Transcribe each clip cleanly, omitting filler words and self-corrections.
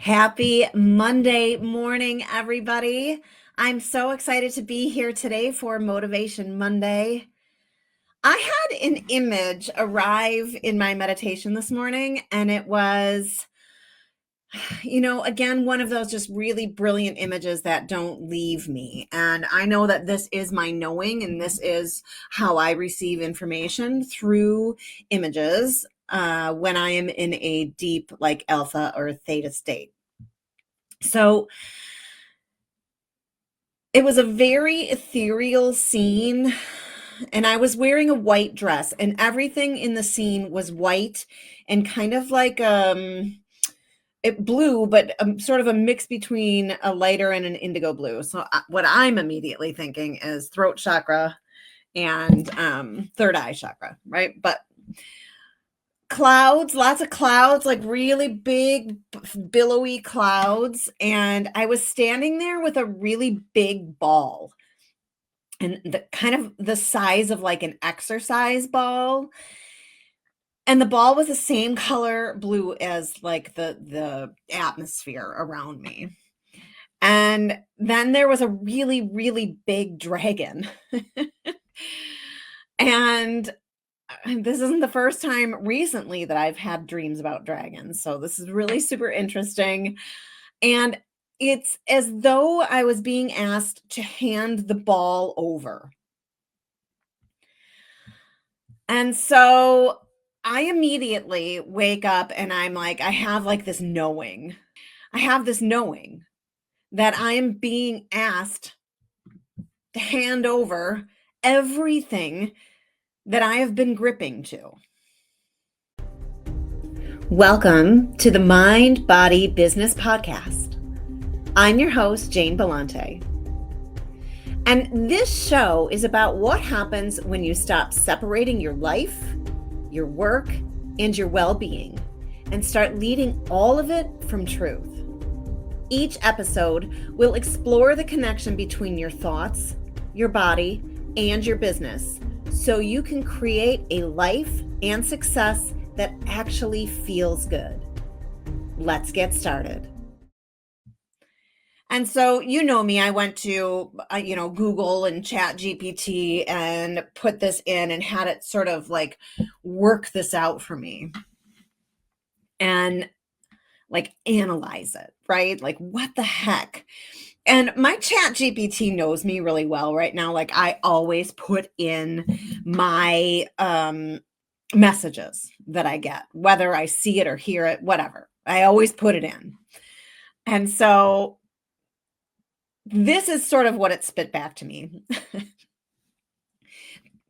Happy Monday morning, everybody. I'm so excited to be here today for Motivation Monday. I had an image arrive in my meditation this morning, and it was, again, one of those just really brilliant images that don't leave me. And I know that this is my knowing, and this is how I receive information through images when I am in a deep, like alpha or theta state. So it was a very ethereal scene, and I was wearing a white dress, and everything in the scene was white and kind of like it blue, but sort of a mix between a lighter and an indigo blue. So what I'm immediately thinking is throat chakra and third eye chakra, right? But clouds, lots of clouds, like really big billowy clouds, and I was standing there with a really big ball, and the kind of the size of like an exercise ball, and the ball was the same color blue as like the atmosphere around me. And then there was a really, really big dragon. And this isn't the first time recently that I've had dreams about dragons. So this is really super interesting. And it's as though I was being asked to hand the ball over. And so I immediately wake up and I'm like, I have like this knowing. I have this knowing that I'm being asked to hand over everything that I have been gripping to. Welcome to the Mind Body Business Podcast. I'm your host, Jane Belante. And this show is about what happens when you stop separating your life, your work, and your well-being, and start leading all of it from truth. Each episode will explore the connection between your thoughts, your body, and your business, so you can create a life and success that actually feels good. Let's get started. And so, you know me, I went to, Google and Chat GPT and put this in and had it sort of like work this out for me and like analyze it, right? Like, what the heck? And my Chat GPT knows me really well right now. Like, I always put in my messages that I get, whether I see it or hear it, whatever. I always put it in. And so this is sort of what it spit back to me.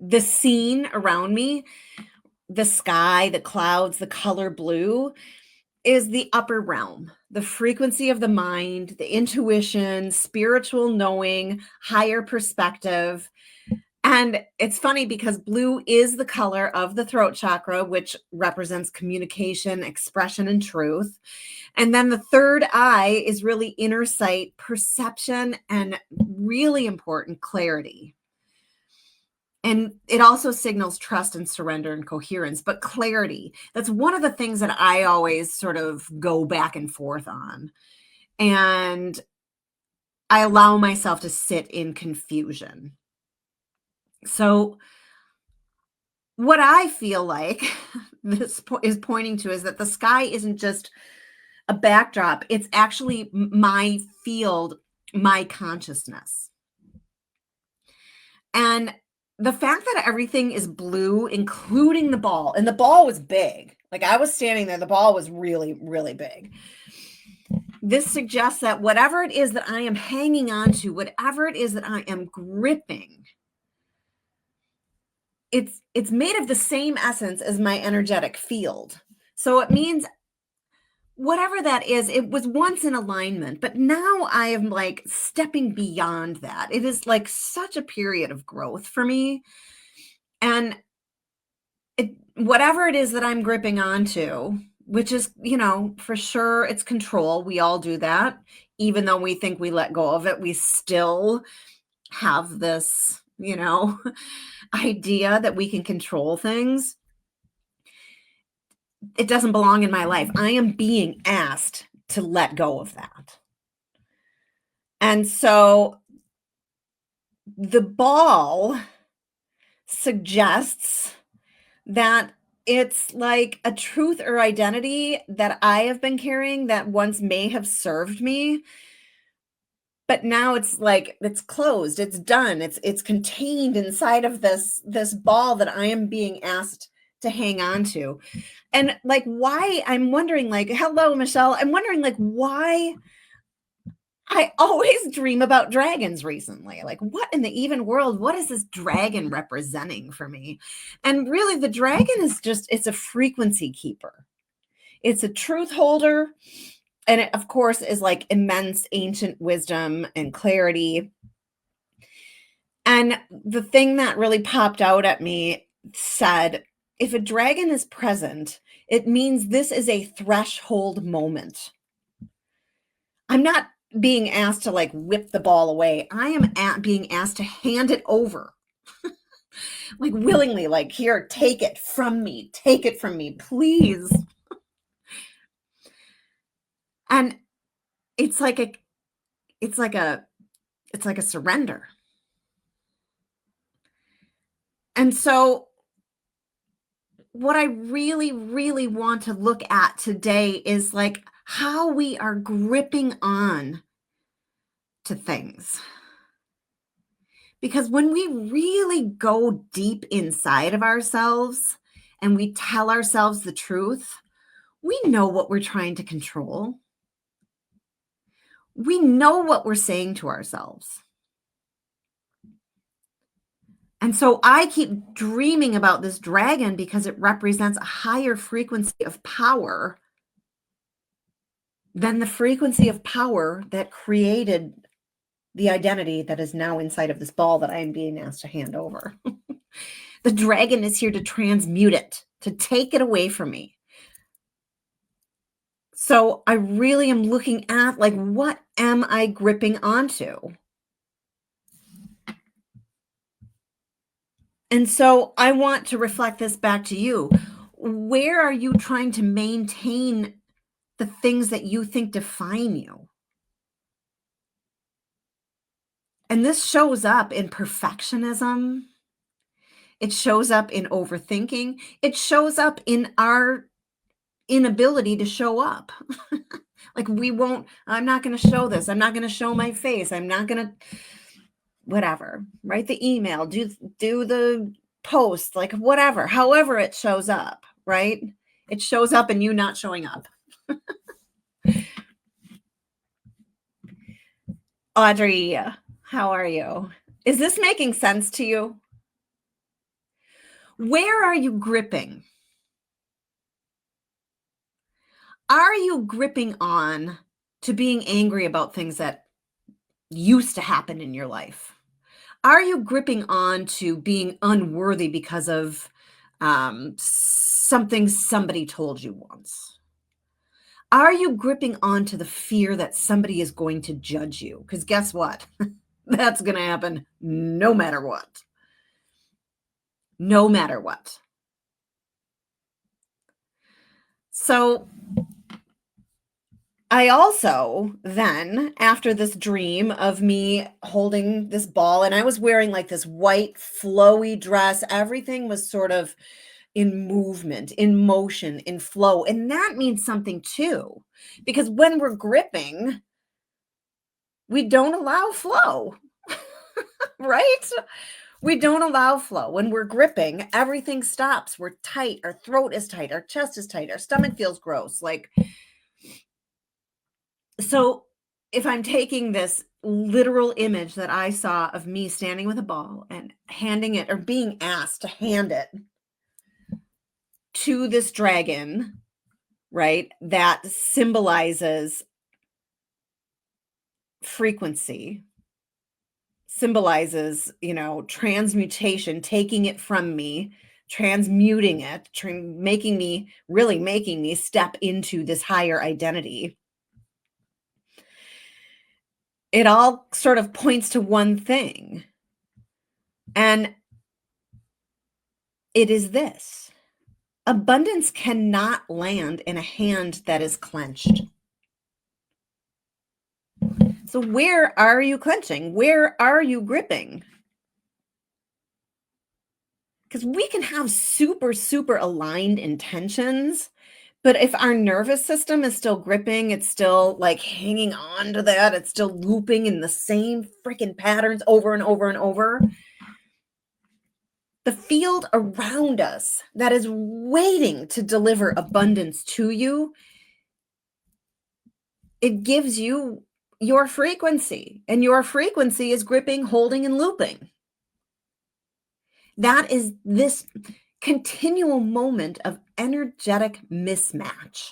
The scene around me, the sky, the clouds, the color blue is the upper realm, the frequency of the mind, the intuition, spiritual knowing, higher perspective. And it's funny because blue is the color of the throat chakra, which represents communication, expression, and truth. And then the third eye is really inner sight, perception, and really important clarity. And it also signals trust and surrender and coherence, but clarity. That's one of the things that I always sort of go back and forth on. And I allow myself to sit in confusion. So what I feel like this is pointing to is that the sky isn't just a backdrop. It's actually my field, my consciousness. And the fact that everything is blue, including the ball, and the ball was big. Like, I was standing there, the ball was really, really big. This suggests that whatever it is that I am hanging on to, whatever it is that I am gripping, it's made of the same essence as my energetic field. So it means whatever that is, it was once in alignment, but now I am like stepping beyond that. It is like such a period of growth for me. And whatever it is that I'm gripping onto, which is, for sure it's control. We all do that. Even though we think we let go of it, we still have this, idea that we can control things. It doesn't belong in my life. I am being asked to let go of that. And so the ball suggests that it's like a truth or identity that I have been carrying that once may have served me, but now it's like it's closed, it's done, it's contained inside of this ball that I am being asked to hang on to. And like why I'm wondering like, hello Michelle, I'm wondering like why I always dream about dragons recently. Like, what in the even world? What is this dragon representing for me? And really, the dragon is it's a frequency keeper, it's a truth holder. And it, of course, is like immense ancient wisdom and clarity. And the thing that really popped out at me said, if a dragon is present, it means this is a threshold moment. I'm not being asked to like whip the ball away. I am being asked to hand it over, like willingly, like, here, take it from me, please. And it's like it's like a, it's like a surrender. And so, what I really, really want to look at today is like how we are gripping on to things. Because when we really go deep inside of ourselves and we tell ourselves the truth, we know what we're trying to control. We know what we're saying to ourselves. And so I keep dreaming about this dragon because it represents a higher frequency of power than the frequency of power that created the identity that is now inside of this ball that I am being asked to hand over. The dragon is here to transmute it, to take it away from me. So I really am looking at like, what am I gripping onto? And so I want to reflect this back to you. Where are you trying to maintain the things that you think define you? And this shows up in perfectionism. It shows up in overthinking. It shows up in our inability to show up. Like we won't, I'm not going to show this. I'm not going to show my face. I'm not going to, whatever, write the email, do the post, like whatever, however it shows up, right? It shows up in you not showing up. Audrey, how are you? Is this making sense to you? Where are you gripping? Are you gripping on to being angry about things that used to happen in your life? Are you gripping on to being unworthy because of something somebody told you once? Are you gripping on to the fear that somebody is going to judge you? Because guess what? That's going to happen no matter what. No matter what. So I also then, after this dream of me holding this ball, and I was wearing like this white flowy dress, everything was sort of in movement, in motion, in flow. And that means something too, because when we're gripping, we don't allow flow, right? We don't allow flow. When we're gripping, everything stops. We're tight. Our throat is tight. Our chest is tight. Our stomach feels gross. Like, so if I'm taking this literal image that I saw of me standing with a ball and handing it or being asked to hand it to this dragon, right, that symbolizes frequency, symbolizes, transmutation, taking it from me, transmuting it, really making me step into this higher identity. It all sort of points to one thing. And it is this: abundance cannot land in a hand that is clenched. So where are you clenching? Where are you gripping? Because we can have super, super aligned intentions, but if our nervous system is still gripping, it's still like hanging on to that, it's still looping in the same freaking patterns over and over and over. The field around us that is waiting to deliver abundance to you, it gives you your frequency, and your frequency is gripping, holding, and looping. That is this continual moment of energetic mismatch.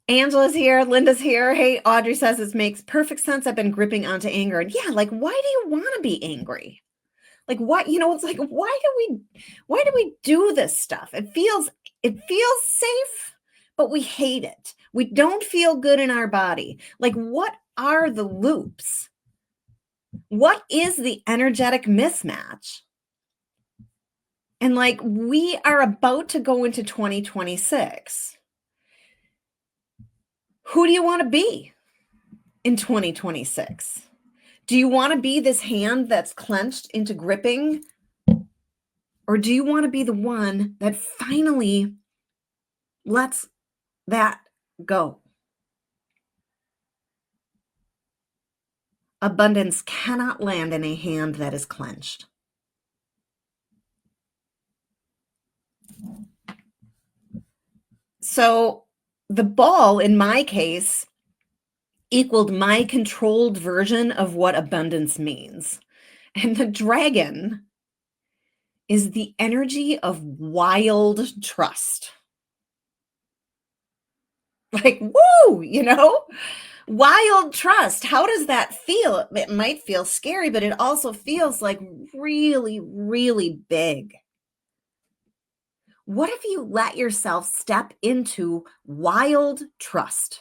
Angela's here, Linda's here. Hey, Audrey says it makes perfect sense. I've been gripping onto anger. And yeah, like, why do you want to be angry? Like, what, it's like, why do we do this stuff? It feels safe, but we hate it. We don't feel good in our body. Like, what are the loops? What is the energetic mismatch? And like, we are about to go into 2026. Who do you want to be in 2026? Do you want to be this hand that's clenched into gripping? Or do you want to be the one that finally lets that go? Abundance cannot land in a hand that is clenched. So the ball, in my case, equaled my controlled version of what abundance means. And the dragon is the energy of wild trust. Like, woo, wild trust. How does that feel? It might feel scary, but it also feels like really, really big. What if you let yourself step into wild trust?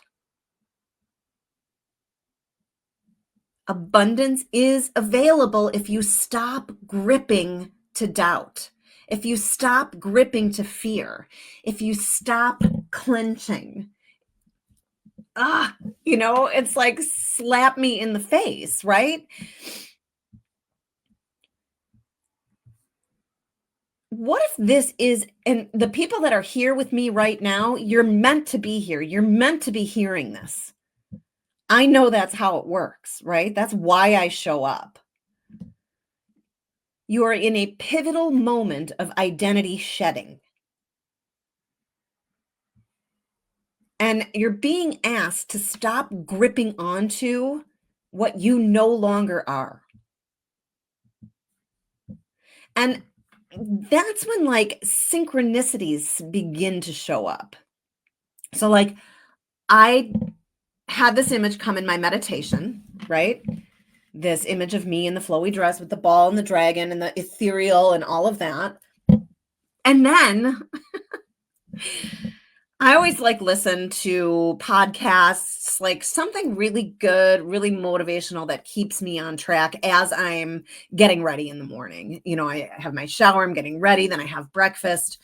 Abundance is available if you stop gripping to doubt, if you stop gripping to fear, if you stop clenching. It's like slap me in the face, right? What if this is, and the people that are here with me right now, you're meant to be here. You're meant to be hearing this. I know that's how it works, right? That's why I show up. You are in a pivotal moment of identity shedding. And you're being asked to stop gripping onto what you no longer are. And that's when like synchronicities begin to show up. So like I had this image come in my meditation, right? This image of me in the flowy dress with the ball and the dragon and the ethereal and all of that. And then I always like listen to podcasts, like something really good, really motivational that keeps me on track as I'm getting ready in the morning. I have my shower, I'm getting ready, then I have breakfast.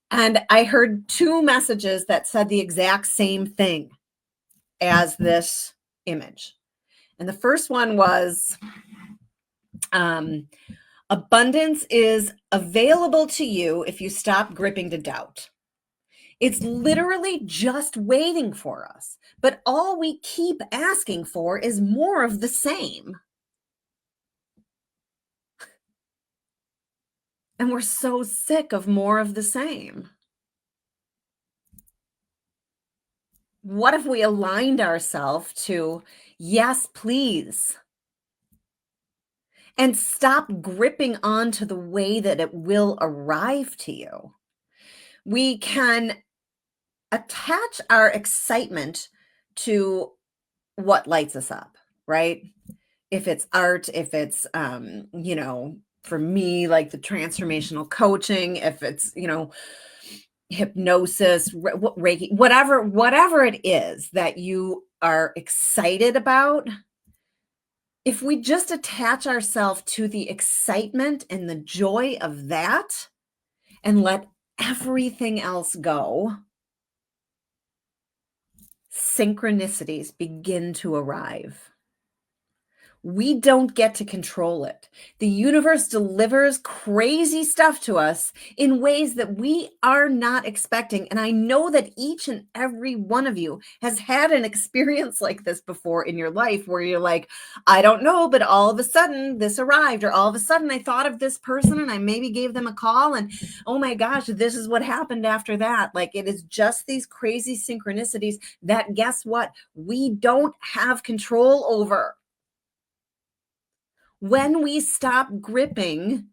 And I heard two messages that said the exact same thing as this image. And the first one was, abundance is available to you if you stop gripping to doubt. It's literally just waiting for us. But all we keep asking for is more of the same. And we're so sick of more of the same. What if we aligned ourselves to, yes, please? And stop gripping onto the way that it will arrive to you. We can attach our excitement to what lights us up, right? If it's art, if it's, for me, like the transformational coaching, if it's, hypnosis, Reiki, whatever it is that you are excited about, if we just attach ourselves to the excitement and the joy of that and let everything else go, synchronicities begin to arrive. We don't get to control it. The universe delivers crazy stuff to us in ways that we are not expecting. And I know that each and every one of you has had an experience like this before in your life where you're like, I don't know, but all of a sudden this arrived, or all of a sudden I thought of this person and I maybe gave them a call. And oh my gosh, this is what happened after that. Like, it is just these crazy synchronicities that, guess what? We don't have control over. When we stop gripping,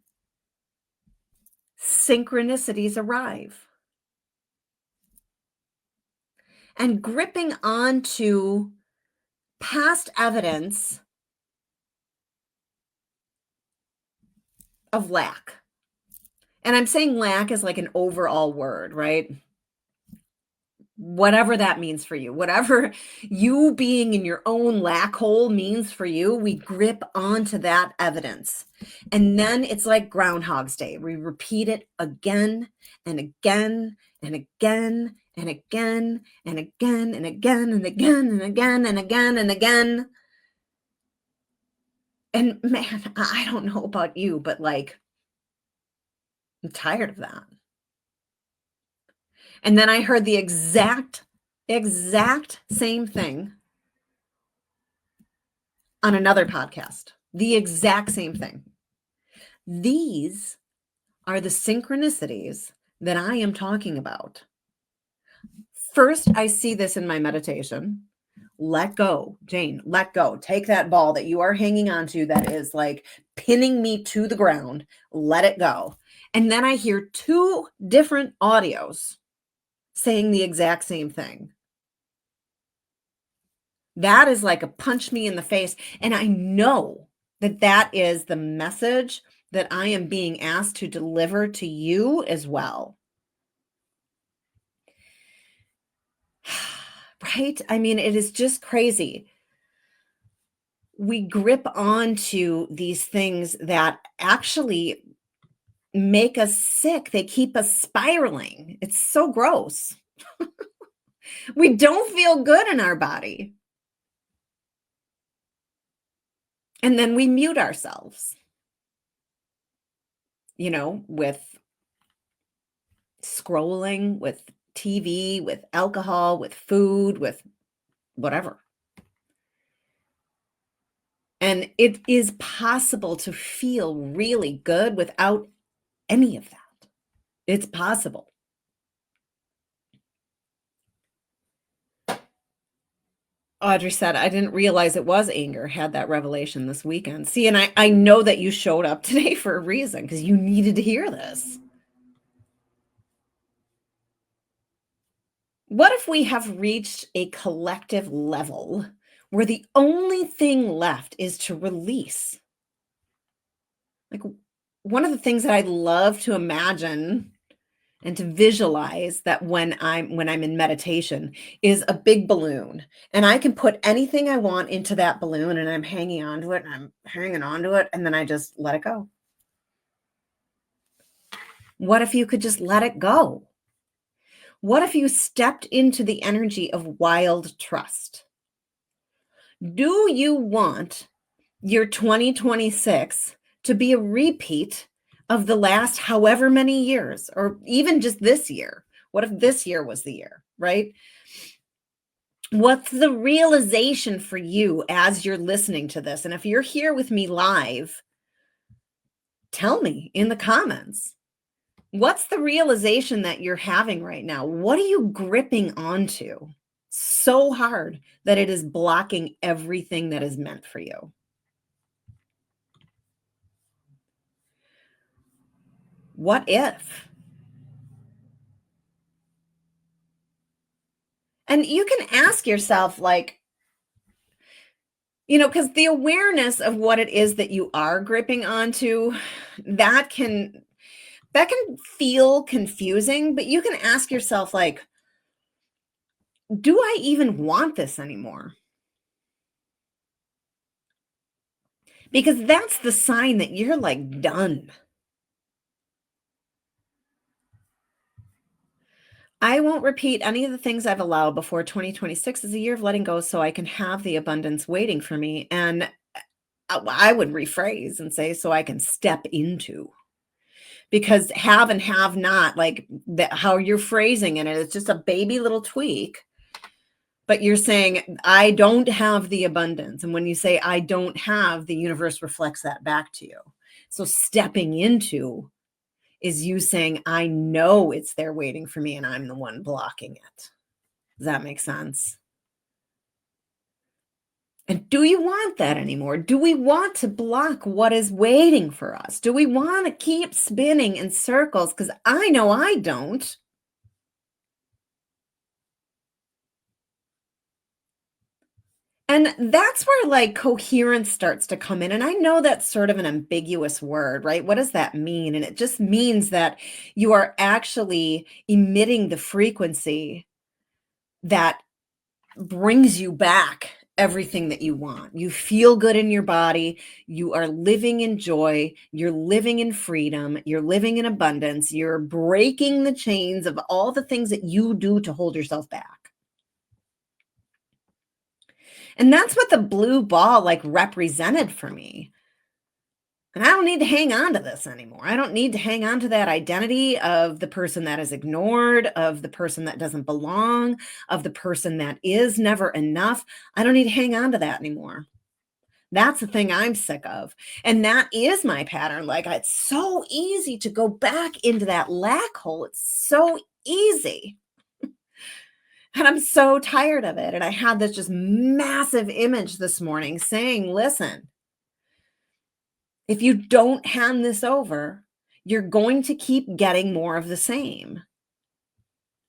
synchronicities arrive. And gripping onto past evidence of lack. And I'm saying lack is like an overall word, right? Whatever that means for you, whatever you being in your own lack hole means for you, we grip onto that evidence. And then it's like Groundhog's Day. We repeat it again and again and again and again and again and again and again and again and again and again. And man, I don't know about you, but like, I'm tired of that. And then I heard the exact same thing on another podcast. The exact same thing. These are the synchronicities that I am talking about. First, I see this in my meditation. Let go, Jane, let go. Take that ball that you are hanging onto that is like pinning me to the ground. Let it go. And then I hear two different audios saying the exact same thing. That is like a punch me in the face. And I know that that is the message that I am being asked to deliver to you as well. Right? I mean, it is just crazy. We grip onto these things that actually make us sick. They keep us spiraling. It's so gross. We don't feel good in our body. And then we mute ourselves, with scrolling, with TV, with alcohol, with food, with whatever. And it is possible to feel really good without any of that. It's possible. Audrey said, I didn't realize it was anger, had that revelation this weekend. See, and I know that you showed up today for a reason, because you needed to hear this. What if we have reached a collective level where the only thing left is to release? Like, one of the things that I love to imagine and to visualize that when I'm in meditation is a big balloon, and I can put anything I want into that balloon, and I'm hanging on to it and I'm hanging on to it, and then I just let it go. What if you could just let it go? What if you stepped into the energy of wild trust? Do you want your 2026 to be a repeat of the last however many years, or even just this year? What if this year was the year, right? What's the realization for you as you're listening to this? And if you're here with me live, tell me in the comments. What's the realization that you're having right now? What are you gripping onto so hard that it is blocking everything that is meant for you? What if? And you can ask yourself, like, because the awareness of what it is that you are gripping onto, that can feel confusing, but you can ask yourself, like, do I even want this anymore? Because that's the sign that you're like done. I won't repeat any of the things I've allowed before 2026 is a year of letting go so I can have the abundance waiting for me. And I would rephrase and say, so I can step into, because have and have not, like how you're phrasing it, it's just a baby little tweak. But you're saying, I don't have the abundance. And when you say, I don't have, the universe reflects that back to you. So stepping into is you saying, I know it's there waiting for me and I'm the one blocking it. Does that make sense? And do you want that anymore? Do we want to block what is waiting for us? Do we want to keep spinning in circles? Because I know I don't. And that's where like coherence starts to come in. And I know that's sort of an ambiguous word, right? What does that mean? And it just means that you are actually emitting the frequency that brings you back everything that you want. You feel good in your body. You are living in joy. You're living in freedom. You're living in abundance. You're breaking the chains of all the things that you do to hold yourself back. And that's what the blue ball like represented for me. And I don't need to hang on to this anymore. I don't need to hang on to that identity of the person that is ignored, of the person that doesn't belong, of the person that is never enough. I don't need to hang on to that anymore. That's the thing I'm sick of. And that is my pattern. Like, it's so easy to go back into that lack hole. It's so easy. And I'm so tired of it. And I had this just massive image this morning saying, listen, if you don't hand this over, you're going to keep getting more of the same.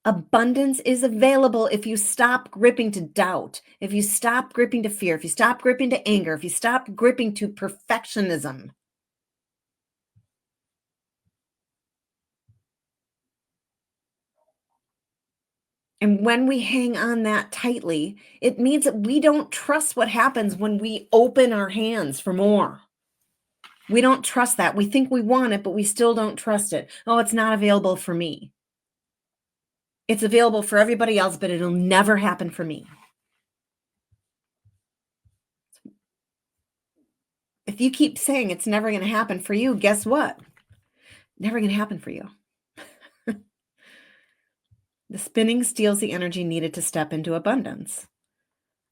Abundance is available if you stop gripping to doubt, if you stop gripping to fear, if you stop gripping to anger, if you stop gripping to perfectionism. And when we hang on that tightly, it means that we don't trust what happens when we open our hands for more. We don't trust that. We think we want it, but we still don't trust it. Oh, it's not available for me. It's available for everybody else, but it'll never happen for me. If you keep saying it's never going to happen for you, guess what? Never going to happen for you. The spinning steals the energy needed to step into abundance.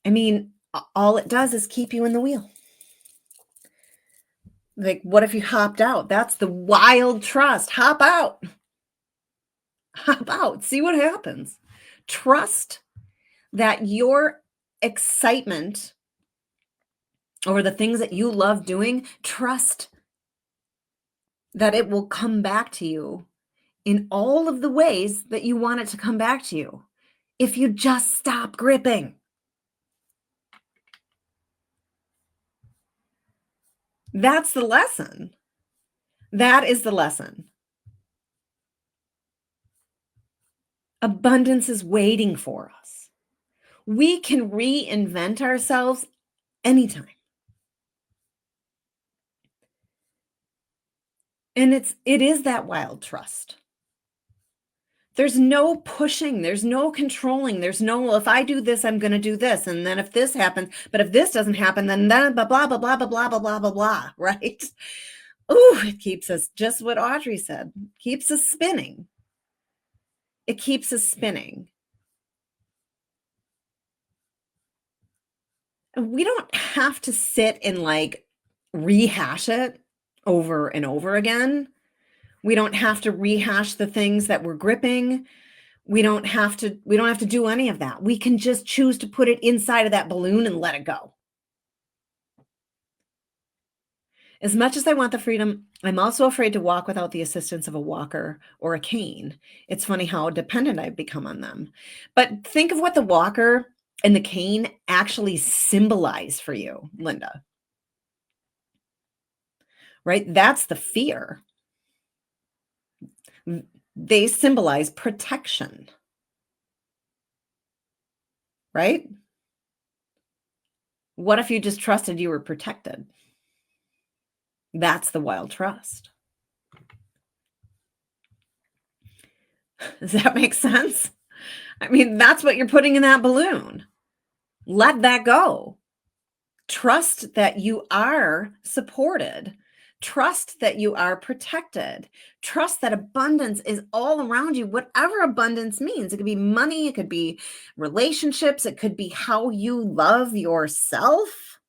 I mean, all it does is keep you in the wheel. Like, what if you hopped out? That's the wild trust. Hop out. Hop out. See what happens. Trust that your excitement over the things that you love doing, trust that it will come back to you in all of the ways that you want it to come back to you if you just stop gripping. That's the lesson. That is the lesson. Abundance is waiting for us. We can reinvent ourselves anytime. And it is that wild trust. There's no pushing, there's no controlling, there's no, well, if I do this, I'm going to do this. And then if this happens, but if this doesn't happen, then blah, blah, blah, blah, blah, blah, blah, blah, blah, blah, right? Ooh, it keeps us, just what Audrey said, keeps us spinning. It keeps us spinning. And we don't have to sit and like rehash it over and over again. We don't have to rehash the things that we're gripping. We don't have to do any of that. We can just choose to put it inside of that balloon and let it go. As much as I want the freedom, I'm also afraid to walk without the assistance of a walker or a cane. It's funny how dependent I've become on them. But think of what the walker and the cane actually symbolize for you, Linda. Right? That's the fear. They symbolize protection. Right? What if you just trusted you were protected? That's the wild trust. Does that make sense? I mean, that's what you're putting in that balloon. Let that go. Trust that you are supported. Trust that you are protected. Trust that abundance is all around you, whatever abundance means. It could be money, it could be relationships, it could be how you love yourself.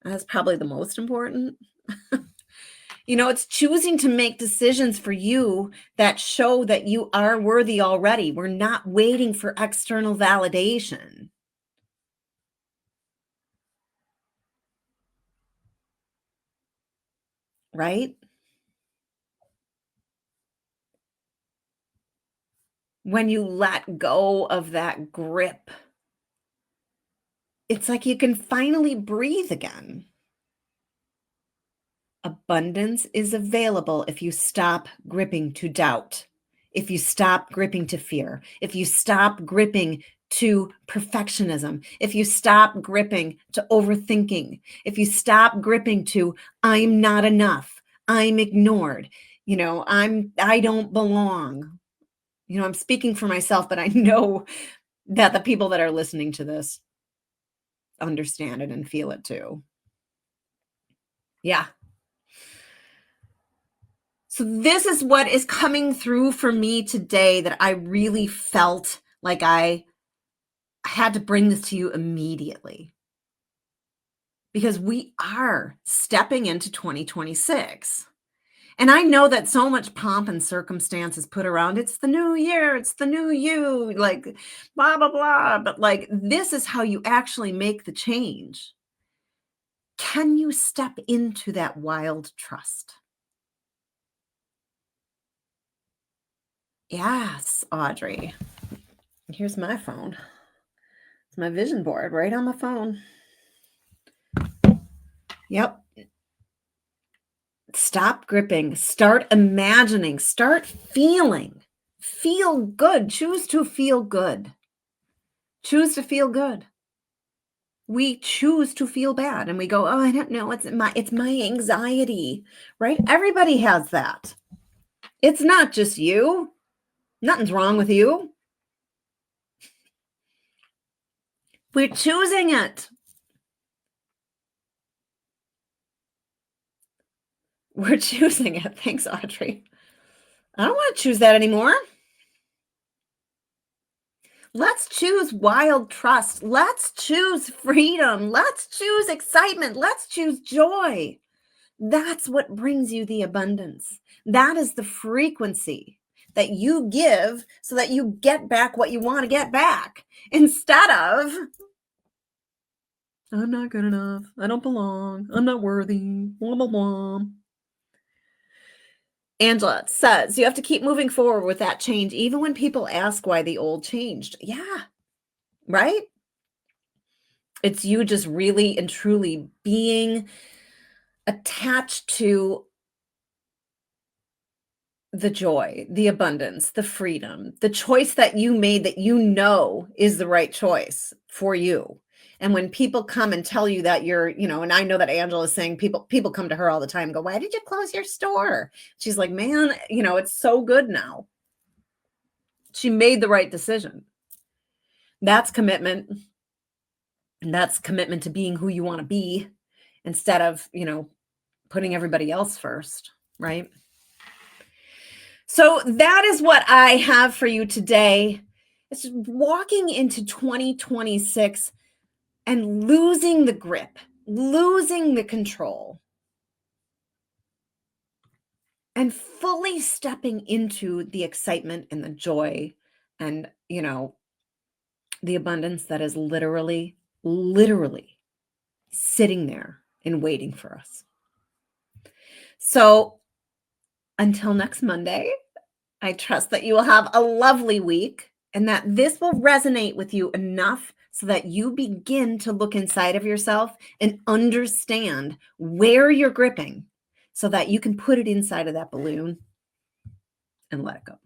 That's probably the most important. It's choosing to make decisions for you that show that you are worthy already. We're not waiting for external validation, right? When you let go of that grip, it's like you can finally breathe again. Abundance is available if you stop gripping to doubt, if you stop gripping to fear, if you stop gripping to perfectionism, if you stop gripping to overthinking, if you stop gripping to I'm not enough, I'm ignored, I don't belong. I'm speaking for myself, but I know that the people that are listening to this understand it and feel it too. Yeah. So this is what is coming through for me today that I really felt like I had to bring this to you immediately because we are stepping into 2026. And I know that so much pomp and circumstance is put around it's the new year, it's the new you, like blah, blah, blah. But like, this is how you actually make the change. Can you step into that wild trust? Yes, Audrey. Here's my phone. It's my vision board right on my phone. Yep. Stop gripping. Start imagining. Start feeling. Feel good. Choose to feel good. Choose to feel good. We choose to feel bad and we go, oh, I don't know. It's my anxiety, right? Everybody has that. It's not just you. Nothing's wrong with you. We're choosing it. We're choosing it. Thanks, Audrey. I don't want to choose that anymore. Let's choose wild trust. Let's choose freedom. Let's choose excitement. Let's choose joy. That's what brings you the abundance. That is the frequency that you give so that you get back what you want to get back instead of, I'm not good enough. I don't belong. I'm not worthy. Blah, blah, blah. Angela says you have to keep moving forward with that change, even when people ask why the old changed. Yeah, right? It's you just really and truly being attached to the joy, the abundance, the freedom, the choice that you made that you know is the right choice for you. And when people come and tell you that and I know that Angela is saying people come to her all the time and go, why did you close your store? She's like, man, it's so good now. She made the right decision. That's commitment. And that's commitment to being who you want to be instead of, putting everybody else first, right? So that is what I have for you today. It's walking into 2026 and losing the grip, losing the control, and fully stepping into the excitement and the joy and, the abundance that is literally sitting there and waiting for us. So until next Monday, I trust that you will have a lovely week and that this will resonate with you enough so that you begin to look inside of yourself and understand where you're gripping so that you can put it inside of that balloon and let it go.